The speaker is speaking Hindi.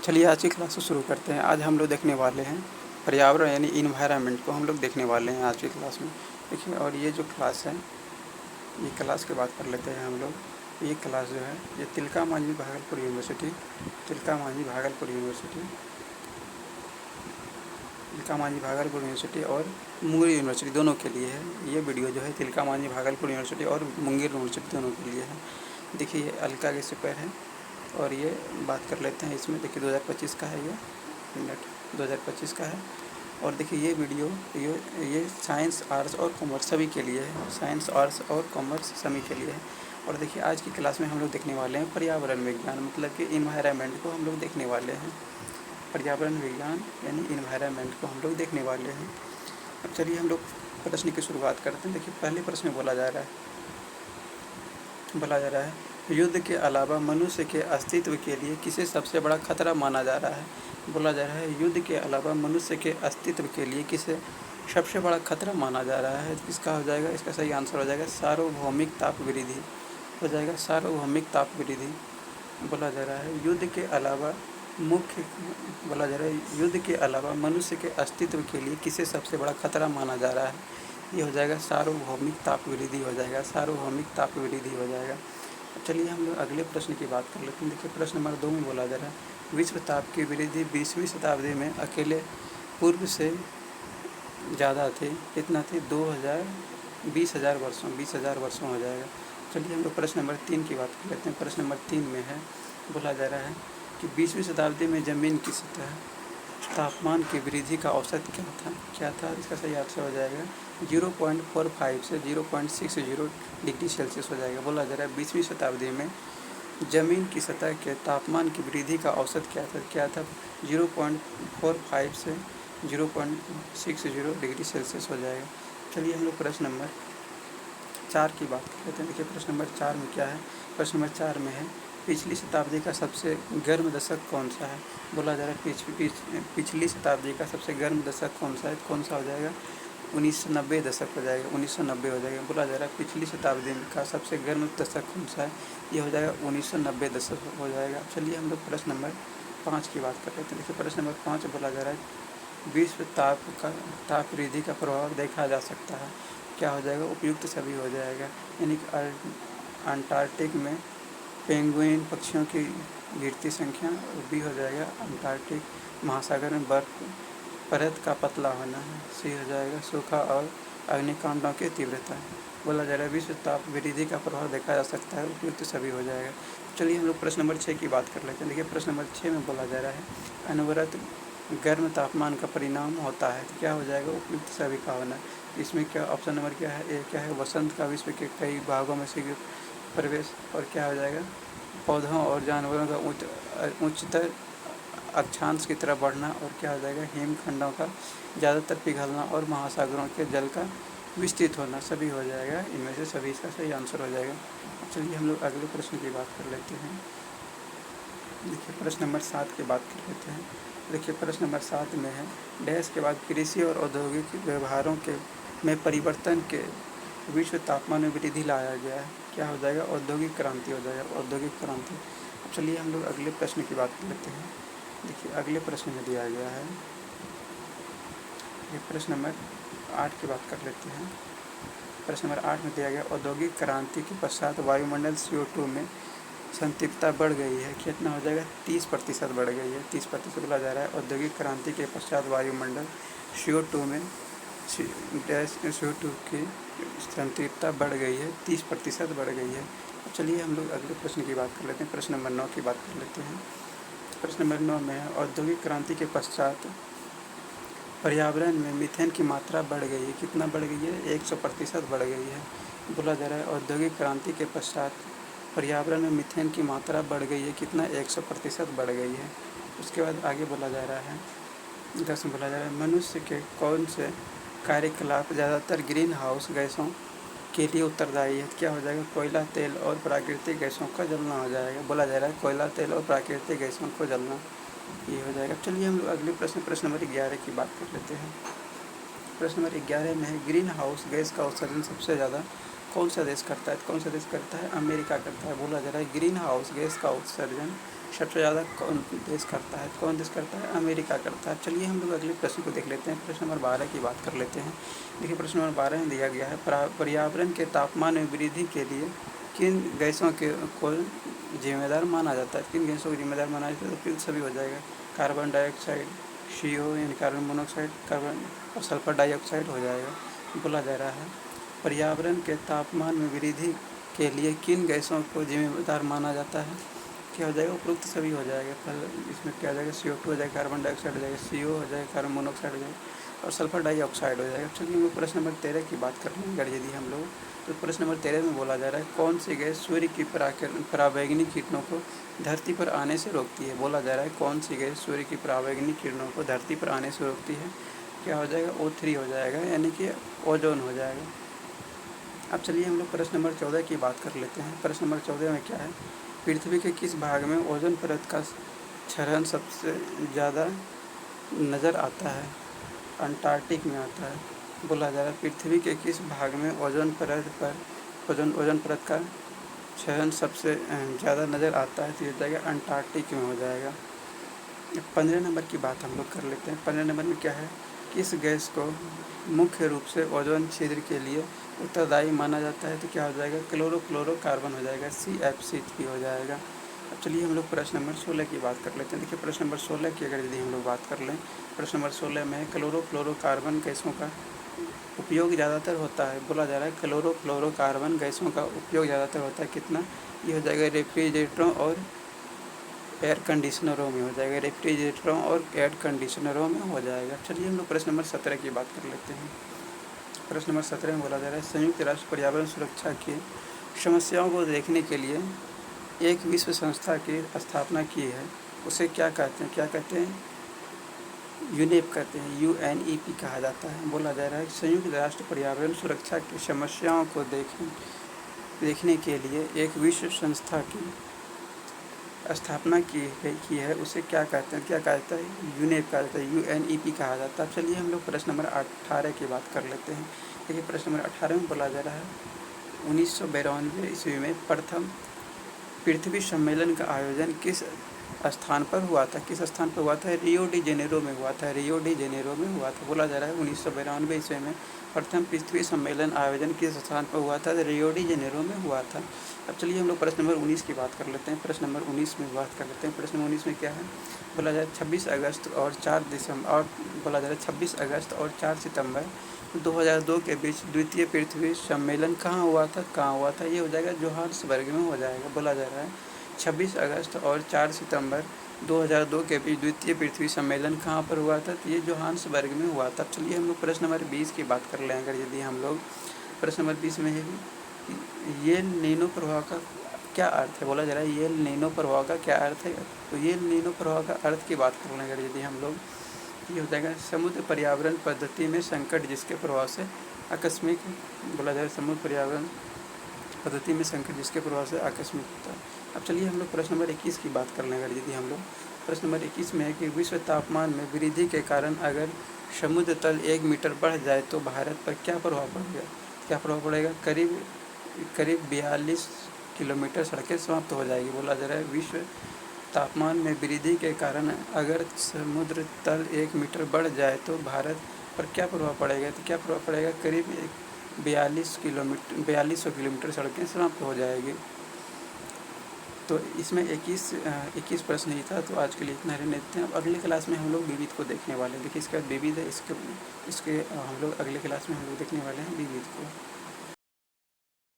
चलिए आज की क्लास को शुरू करते हैं। आज हम लोग देखने वाले हैं पर्यावरण यानी इन्वायरमेंट को हम लोग देखने वाले हैं आज की क्लास में। देखिए, और ये जो क्लास है, ये क्लास की बात कर लेते हैं हम लोग। ये क्लास जो है ये Tilka Manjhi Bhagalpur university Tilka Manjhi Bhagalpur university Tilka Manjhi Bhagalpur university और मुंगेर यूनिवर्सिटी दोनों के लिए है। ये वीडियो जो है तिलका मांझी भागलपुर यूनिवर्सिटी और मुंगेर यूनिवर्सिटी दोनों के लिए है। देखिए, ये अलका गैसिफर है और ये बात कर लेते हैं इसमें। देखिए 2025 का है, ये मिनट 2025 का है। और देखिए ये वीडियो ये साइंस आर्ट्स और कॉमर्स सभी के लिए है। साइंस आर्ट्स और कॉमर्स सभी के लिए है। और देखिए आज की क्लास में हम लोग देखने वाले हैं पर्यावरण विज्ञान, मतलब कि इन्वायरमेंट को हम लोग देखने वाले हैं। पर्यावरण विज्ञान यानी इन्वायरमेंट को हम लोग देखने वाले हैं। अब चलिए हम लोग प्रश्न की शुरुआत करते हैं। देखिए पहले प्रश्न में बोला जा रहा है युद्ध के अलावा मनुष्य के अस्तित्व के लिए किसे सबसे बड़ा खतरा माना जा रहा है। बोला जा रहा है युद्ध के अलावा मनुष्य के अस्तित्व के लिए किसे सबसे बड़ा खतरा माना जा रहा है। किसका हो जाएगा, इसका सही आंसर हो जाएगा सार्वभौमिक ताप वृद्धि हो जाएगा, सार्वभौमिक ताप वृद्धि। बोला जा रहा है युद्ध के अलावा युद्ध के अलावा मनुष्य के अस्तित्व के लिए किसे सबसे बड़ा खतरा माना जा रहा है। ये हो जाएगा सार्वभौमिक ताप वृद्धि हो जाएगा, सार्वभौमिक ताप वृद्धि हो जाएगा। चलिए हम लोग अगले प्रश्न की बात कर लेते हैं। देखिए प्रश्न नंबर 2 में बोला जा रहा है विश्व ताप की वृद्धि 20वीं शताब्दी में अकेले पूर्व से ज़्यादा थे। कितना थे, 20,000 वर्षों हो जाएगा। चलिए हम लोग प्रश्न नंबर 3 की बात कर लेते हैं। प्रश्न नंबर 3 में है, बोला जा रहा है कि 20वीं शताब्दी में ज़मीन की सतह तापमान की वृद्धि का औसत क्या था। इसका सही आंसर हो जाएगा 0.45 से 0.60 डिग्री सेल्सियस हो जाएगा। बोला जा रहा है 20वीं शताब्दी में ज़मीन की सतह के तापमान की वृद्धि का औसत क्या था 0.45 से 0.60 डिग्री सेल्सियस हो जाएगा। चलिए हम लोग प्रश्न नंबर 4 की बात कर लेते हैं। देखिए प्रश्न नंबर 4 में क्या है, प्रश्न नंबर 4 में है पिछली शताब्दी का सबसे गर्म दशक कौन सा है। बोला जा रहा है पिछली शताब्दी का सबसे गर्म दशक कौन सा है। कौन सा हो जाएगा, 1990 दशक हो जाएगा, 1990 हो जाएगा। बोला जा रहा है पिछली शताब्दी का सबसे गर्म दशक कौन सा है, ये हो जाएगा 1990 दशक हो जाएगा। चलिए हम लोग प्रश्न नंबर 5 की बात कर लेते हैं। देखिए प्रश्न नंबर 5 बोला जा रहा है विश्व ताप वृद्धि का प्रभाव देखा जा सकता है। क्या हो जाएगा, उपयुक्त सभी हो जाएगा। यानी कि अंटार्कटिक में पेंगुइन पक्षियों की गिरती संख्या, भी हो जाएगा अंटार्कटिक महासागर में बर्फ परत का पतला होना है। सी हो जाएगा सूखा और अग्निकांडों की तीव्रता। बोला जा रहा है विश्व ताप वृद्धि का प्रभाव देखा जा सकता है, उपयुक्त सभी हो जाएगा। चलिए हम लोग प्रश्न नंबर 6 की बात कर लेते हैं। देखिए प्रश्न नंबर 6 में बोला जा रहा है अनवरत गर्म तापमान का परिणाम होता है। तो क्या हो जाएगा, उपयुक्त सभी का होना। इसमें क्या ऑप्शन नंबर क्या है, ए क्या है वसंत का विश्व के कई भागों में से प्रवेश, और क्या हो जाएगा पौधों और जानवरों का उच्चतर अक्षांश की तरफ बढ़ना, और क्या हो जाएगा हिमखंडों का ज़्यादातर पिघलना और महासागरों के जल का विस्तृत होना, सभी हो जाएगा। इनमें से सभी इसका सही आंसर हो जाएगा। चलिए हम लोग अगले प्रश्न की बात कर लेते हैं। देखिए प्रश्न नंबर 7 की बात कर लेते हैं। देखिए प्रश्न नंबर 7 में है डैश के बाद कृषि और औद्योगिक व्यवहारों में परिवर्तन के विश्व तापमान में वृद्धि लाया गया है। क्या हो जाएगा, औद्योगिक क्रांति हो जाएगा, औद्योगिक क्रांति। चलिए हम लोग अगले प्रश्न की बात कर लेते हैं। देखिए अगले प्रश्न में दिया गया है, ये प्रश्न नंबर 8 की बात कर लेते हैं। प्रश्न नंबर 8 में दिया गया औद्योगिक क्रांति के पश्चात वायुमंडल CO2 में संतृप्तता बढ़ गई है। कितना हो जाएगा, 30% बढ़ गई है, 30% बोला जा रहा है। औद्योगिक क्रांति के पश्चात वायुमंडल CO2 में CO2 की संतृप्तता बढ़ गई है, 30% बढ़ गई है। चलिए हम लोग अगले प्रश्न की बात कर लेते हैं। प्रश्न नंबर 9 की बात कर लेते हैं। प्रश्न नंबर 9 में है औद्योगिक क्रांति के पश्चात पर्यावरण में मीथेन की मात्रा बढ़ गई है। कितना बढ़ गई है, 100% बढ़ गई है। बोला जा रहा है औद्योगिक क्रांति के पश्चात पर्यावरण में मीथेन की मात्रा बढ़ गई है। कितना, 100% बढ़ गई है। उसके बाद आगे बोला जा रहा है 10 में बोला जा रहा है मनुष्य के कौन से कार्यकलाप ज़्यादातर ग्रीन हाउस गैसों के लिए उत्तरदायी है। क्या हो जाएगा, कोयला, तेल और प्राकृतिक गैसों का जलना हो जाएगा। बोला जा रहा है कोयला, तेल और प्राकृतिक गैसों को जलना, ये हो जाएगा। चलिए हम लोग अगले प्रश्न नंबर 11 की बात कर लेते हैं। प्रश्न नंबर 11 में है ग्रीन हाउस गैस का उत्सर्जन सबसे ज़्यादा कौन सा देश करता है? कौन सा देश करता है? अमेरिका करता है। बोला जा रहा है ग्रीन हाउस गैस का उत्सर्जन सबसे ज़्यादा कौन देश करता है? कौन देश करता है? अमेरिका करता है। चलिए हम लोग अगले प्रश्न को देख लेते हैं। प्रश्न नंबर 12 की बात कर लेते हैं। देखिए प्रश्न नंबर 12 में दिया गया है पर्यावरण के तापमान में वृद्धि के लिए किन गैसों के को जिम्मेदार माना जाता है? किन गैसों को जिम्मेदार माना जाता है? तो फिर सभी हो जाएगा, कार्बन डाइऑक्साइड, CO यानी कार्बन मोनोऑक्साइड, कार्बन और सल्फर डाइऑक्साइड हो जाएगा। बोला जा रहा है पर्यावरण के तापमान में वृद्धि के लिए किन गैसों को जिम्मेदार माना जाता है? क्या हो जाएगा? उपरोक्त सभी हो जाएगा। इसमें क्या हो जाएगा? CO2 हो जाएगा, कार्बन डाइऑक्साइड हो जाएगा, CO हो जाएगा, कार्बन मोनोऑक्साइड हो जाएगा और सल्फर डाइऑक्साइड हो जाएगा। चलिए हम लोग प्रश्न नंबर 13 की बात कर लेंगे। अगर यदि हम लोग तो प्रश्न नंबर 13 में बोला जा रहा है कौन सी गैस सूर्य की परावैंगनिक किरणों को धरती पर आने से रोकती है? बोला जा रहा है कौन सी गैस सूर्य की परावैंगनिक किरणों को धरती पर आने से रोकती है? क्या हो जाएगा? O3 हो जाएगा, यानी कि ओजोन हो जाएगा। अब चलिए हम लोग प्रश्न नंबर 14 की बात कर लेते हैं। प्रश्न नंबर 14 में क्या है? पृथ्वी के किस भाग में ओजोन परत का क्षरण सबसे ज़्यादा नज़र आता है? अंटार्कटिक में आता है। बोला जा रहा है पृथ्वी के किस भाग में ओजोन परत का क्षरण सबसे ज़्यादा नज़र आता है? तो ये हो जाएगा अंटार्कटिक में हो जाएगा। 15 नंबर की बात हम लोग कर लेते हैं। 15 नंबर में क्या है? किस गैस को मुख्य रूप से ओजोन छिद्र के लिए उत्तरदायी माना जाता है? तो क्या हो जाएगा? क्लोरोफ्लोरोकार्बन हो जाएगा, CFC3 हो जाएगा। अब चलिए हम लोग प्रश्न नंबर 16 की बात कर लेते हैं। देखिए प्रश्न नंबर 16 की अगर यदि हम लोग बात कर लें, प्रश्न नंबर 16 में क्लोरोफ्लोरोकार्बन गैसों का उपयोग ज़्यादातर होता है। बोला जा रहा है क्लोरोफ्लोरोकार्बन गैसों का उपयोग ज़्यादातर होता है। कितना? ये हो जाएगा रेफ्रिजरेटरों और एयर कंडीशनरों में हो जाएगा, रेफ्रिजरेटरों और एयर कंडीशनरों में हो जाएगा। चलिए हम लोग प्रश्न नंबर 17 की बात कर लेते हैं। प्रश्न नंबर 17 में बोला जा रहा है संयुक्त राष्ट्र पर्यावरण सुरक्षा की समस्याओं को देखने के लिए एक विश्व संस्था की स्थापना की है। उसे क्या कहते हैं? क्या कहते हैं? यूनेप कहते हैं, UNEP कहा जाता है। बोला जा रहा है संयुक्त राष्ट्र पर्यावरण सुरक्षा की समस्याओं को देखने के लिए एक विश्व संस्था की स्थापना की है। उसे क्या कहते हैं? क्या कहता है? यूनेप कहा जाता है, UNEP कहा जाता है। चलिए हम लोग प्रश्न नंबर 18 की बात कर लेते हैं। देखिए प्रश्न नंबर 18 में बोला जा रहा है 1992 ईस्वी में प्रथम पृथ्वी सम्मेलन का आयोजन किस स्थान पर हुआ था? किस स्थान पर हुआ था? रियो डी जेनेरो में हुआ था। रियो डी जेनेरो में हुआ था। बोला जा रहा है 1992 ईस्वी में प्रथम पृथ्वी सम्मेलन आयोजन किस स्थान पर हुआ था? रियो डी जेनेरो में हुआ था। अब चलिए हम लोग प्रश्न नंबर 19 की बात कर लेते हैं। प्रश्न नंबर 19 में बात कर लेते हैं। प्रश्न नंबर 19 में क्या है? बोला जा रहा है 26 अगस्त और 4 दिसंबर और बोला जा रहा है 26 अगस्त और 4 सितंबर 2002 के बीच द्वितीय पृथ्वी सम्मेलन कहाँ हुआ था? कहाँ हुआ था? ये हो जाएगा जोहान्सबर्ग में हो जाएगा। बोला जा रहा है 26 अगस्त और 4 सितंबर 2002 के बीच द्वितीय पृथ्वी सम्मेलन कहाँ पर हुआ था? तो ये जोहान्सबर्ग में हुआ था। चलिए हम लोग प्रश्न नंबर 20 की बात कर लें। अगर यदि हम लोग प्रश्न नंबर 20 में है येल नीनो प्रभाव का क्या अर्थ है? बोला जा रहा है येल नीनो प्रभाव का क्या अर्थ है? तो येल नीनो प्रभाव का अर्थ की बात कर लें अगर यदि हम लोग, ये हो जाएगा समुद्र पर्यावरण पद्धति में संकट जिसके प्रभाव से आकस्मिक, बोला जाए समुद्र पर्यावरण पद्धति में संकट जिसके प्रभाव से आकस्मिक होता है। अब चलिए हम लोग प्रश्न नंबर 21 की बात कर लें। अगर यदि हम लोग प्रश्न नंबर 21 में है कि विश्व तापमान में वृद्धि के कारण अगर समुद्र तल 1 मीटर बढ़ जाए तो भारत पर क्या प्रभाव पड़ेगा? क्या प्रभाव पड़ेगा? करीब 42 किलोमीटर सड़कें समाप्त हो जाएगी। बोला जा रहा है विश्व तापमान में वृद्धि के कारण अगर समुद्र तल 1 मीटर बढ़ जाए तो भारत पर क्या प्रभाव पड़ेगा? तो क्या प्रभाव पड़ेगा? करीब 4200 किलोमीटर सड़कें समाप्त हो जाएगी। तो इसमें 21 प्रश्न ही था। तो आज के लिए इतना रहने देते हैं। अब अगले क्लास में हम लोग विविध को देखने वाले हैं। देखिए इसके बाद विविध है, इसके हम लोग अगले क्लास में हम लोग देखने वाले हैं विविध को।